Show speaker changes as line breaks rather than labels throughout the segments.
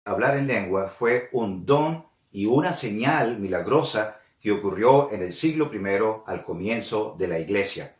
Hablar en lengua fue un don y una señal milagrosa que ocurrió en el siglo I al comienzo de la iglesia.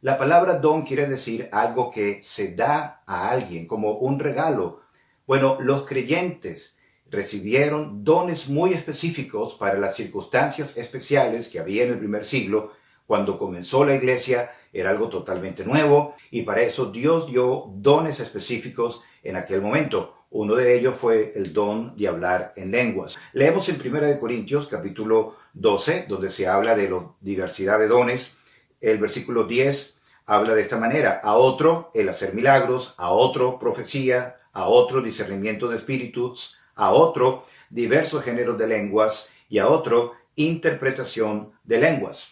La palabra don quiere decir algo que se da a alguien como un regalo. Bueno, los creyentes recibieron dones muy específicos para las circunstancias especiales que había en el primer siglo. Cuando comenzó la iglesia era algo totalmente nuevo y para eso Dios dio dones específicos en aquel momento. Uno de ellos fue el don de hablar en lenguas. Leemos en 1 Corintios capítulo 12, donde se habla de la diversidad de dones. El versículo 10 habla de esta manera: a otro el hacer milagros, a otro profecía, a otro discernimiento de espíritus, a otro diversos géneros de lenguas y a otro interpretación de lenguas.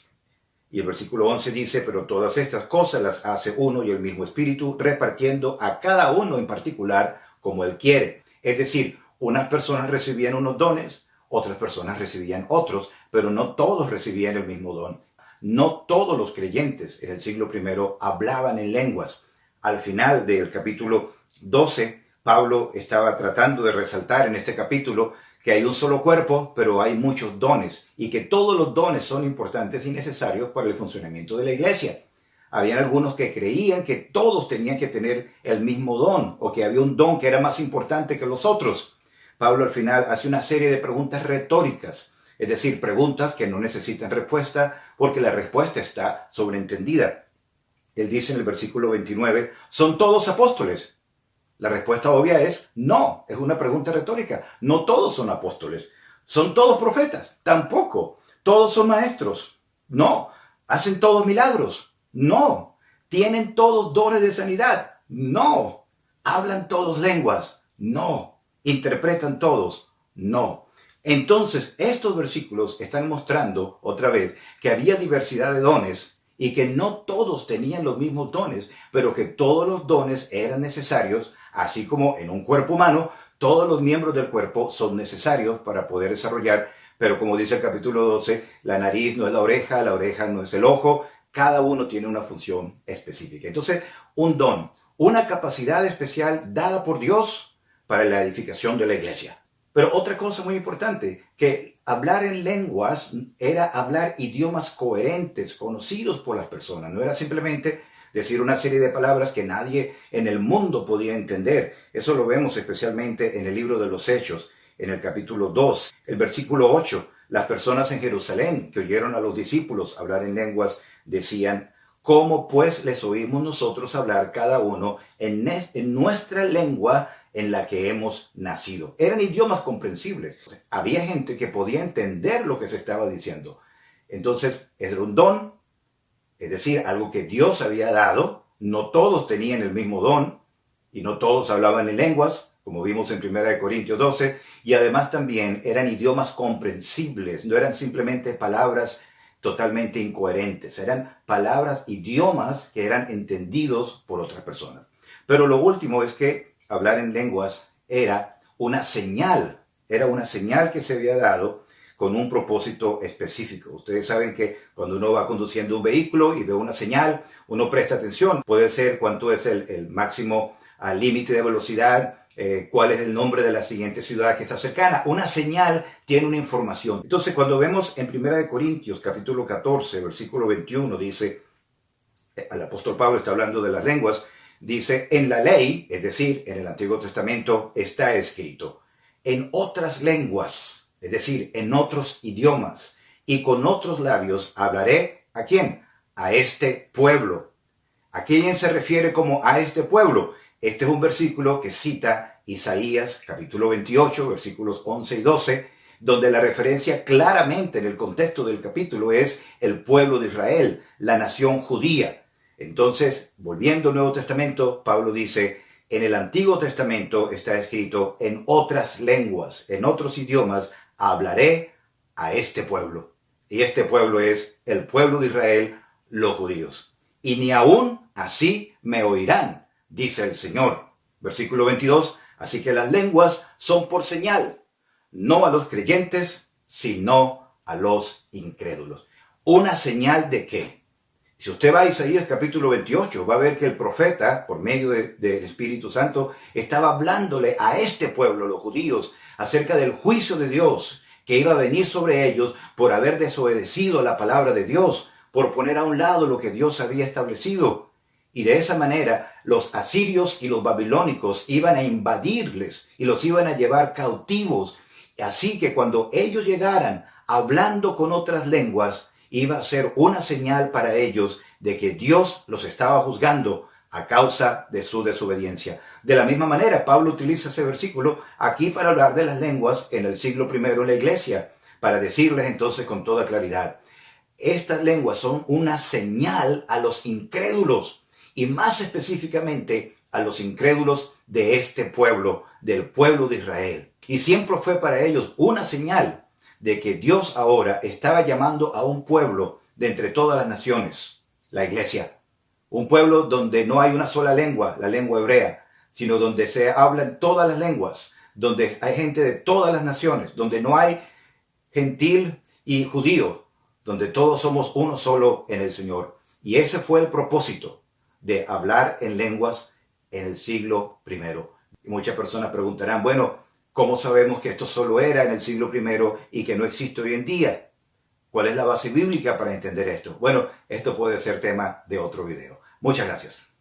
Y el versículo 11 dice: pero todas estas cosas las hace uno y el mismo Espíritu, repartiendo a cada uno en particular como Él quiere. Es decir, unas personas recibían unos dones, otras personas recibían otros, pero no todos recibían el mismo don. No todos los creyentes en el siglo I hablaban en lenguas. Al final del capítulo 12, Pablo estaba tratando de resaltar en este capítulo que hay un solo cuerpo, pero hay muchos dones, y que todos los dones son importantes y necesarios para el funcionamiento de la iglesia. Habían algunos que creían que todos tenían que tener el mismo don, o que había un don que era más importante que los otros. Pablo al final hace una serie de preguntas retóricas, es decir, preguntas que no necesitan respuesta, porque la respuesta está sobreentendida. Él dice en el versículo 29, ¿son todos apóstoles? La respuesta obvia es no, es una pregunta retórica. No todos son apóstoles. ¿Son todos profetas? Tampoco. ¿Todos son maestros? No. ¿Hacen todos milagros? No. ¿Tienen todos dones de sanidad? No. ¿Hablan todos lenguas? No. ¿Interpretan todos? No. Entonces, estos versículos están mostrando otra vez que había diversidad de dones y que no todos tenían los mismos dones, pero que todos los dones eran necesarios. Así como en un cuerpo humano, todos los miembros del cuerpo son necesarios para poder desarrollar, pero como dice el capítulo 12, la nariz no es la oreja no es el ojo, cada uno tiene una función específica. Entonces, un don, una capacidad especial dada por Dios para la edificación de la iglesia. Pero otra cosa muy importante, que hablar en lenguas era hablar idiomas coherentes, conocidos por las personas, no era simplemente decir una serie de palabras que nadie en el mundo podía entender. Eso lo vemos especialmente en el libro de los Hechos, en el capítulo 2, el versículo 8. Las personas en Jerusalén que oyeron a los discípulos hablar en lenguas decían: ¿cómo pues les oímos nosotros hablar cada uno en nuestra lengua en la que hemos nacido? Eran idiomas comprensibles. Había gente que podía entender lo que se estaba diciendo. Entonces, era un don, es decir, algo que Dios había dado. No todos tenían el mismo don y no todos hablaban en lenguas, como vimos en 1 Corintios 12, y además también eran idiomas comprensibles, no eran simplemente palabras totalmente incoherentes, eran palabras, idiomas que eran entendidos por otras personas. Pero lo último es que hablar en lenguas era una señal que se había dado con un propósito específico. Ustedes saben que cuando uno va conduciendo un vehículo y ve una señal, uno presta atención. Puede ser cuánto es el máximo límite de velocidad, cuál es el nombre de la siguiente ciudad que está cercana. Una señal tiene una información. Entonces, cuando vemos en 1 Corintios capítulo 14, versículo 21, dice, el apóstol Pablo está hablando de las lenguas, dice: en la ley, es decir, en el Antiguo Testamento, está escrito: en otras lenguas, es decir, en otros idiomas, y con otros labios hablaré, ¿a quién? A este pueblo. ¿A quién se refiere como a este pueblo? Este es un versículo que cita Isaías, capítulo 28, versículos 11 y 12, donde la referencia claramente en el contexto del capítulo es el pueblo de Israel, la nación judía. Entonces, volviendo al Nuevo Testamento, Pablo dice: en el Antiguo Testamento está escrito: en otras lenguas, en otros idiomas, hablaré a este pueblo. Y este pueblo es el pueblo de Israel, los judíos. Y ni aún así me oirán, dice el Señor. Versículo 22, así que las lenguas son por señal, no a los creyentes, sino a los incrédulos. ¿Una señal de qué? Si usted va a Isaías capítulo 28, va a ver que el profeta, por medio del Espíritu Santo, estaba hablándole a este pueblo, los judíos, acerca del juicio de Dios que iba a venir sobre ellos por haber desobedecido la palabra de Dios, por poner a un lado lo que Dios había establecido. Y de esa manera los asirios y los babilónicos iban a invadirles y los iban a llevar cautivos. Así que cuando ellos llegaran hablando con otras lenguas, iba a ser una señal para ellos de que Dios los estaba juzgando a causa de su desobediencia. De la misma manera, Pablo utiliza ese versículo aquí para hablar de las lenguas en el siglo I en la iglesia, para decirles entonces con toda claridad, estas lenguas son una señal a los incrédulos y más específicamente a los incrédulos de este pueblo, del pueblo de Israel. Y siempre fue para ellos una señal de que Dios ahora estaba llamando a un pueblo de entre todas las naciones, la iglesia. Un pueblo donde no hay una sola lengua, la lengua hebrea, sino donde se hablan todas las lenguas, donde hay gente de todas las naciones, donde no hay gentil y judío, donde todos somos uno solo en el Señor. Y ese fue el propósito de hablar en lenguas en el siglo I. Y muchas personas preguntarán, bueno, ¿cómo sabemos que esto solo era en el siglo I y que no existe hoy en día? ¿Cuál es la base bíblica para entender esto? Bueno, esto puede ser tema de otro video. Muchas gracias.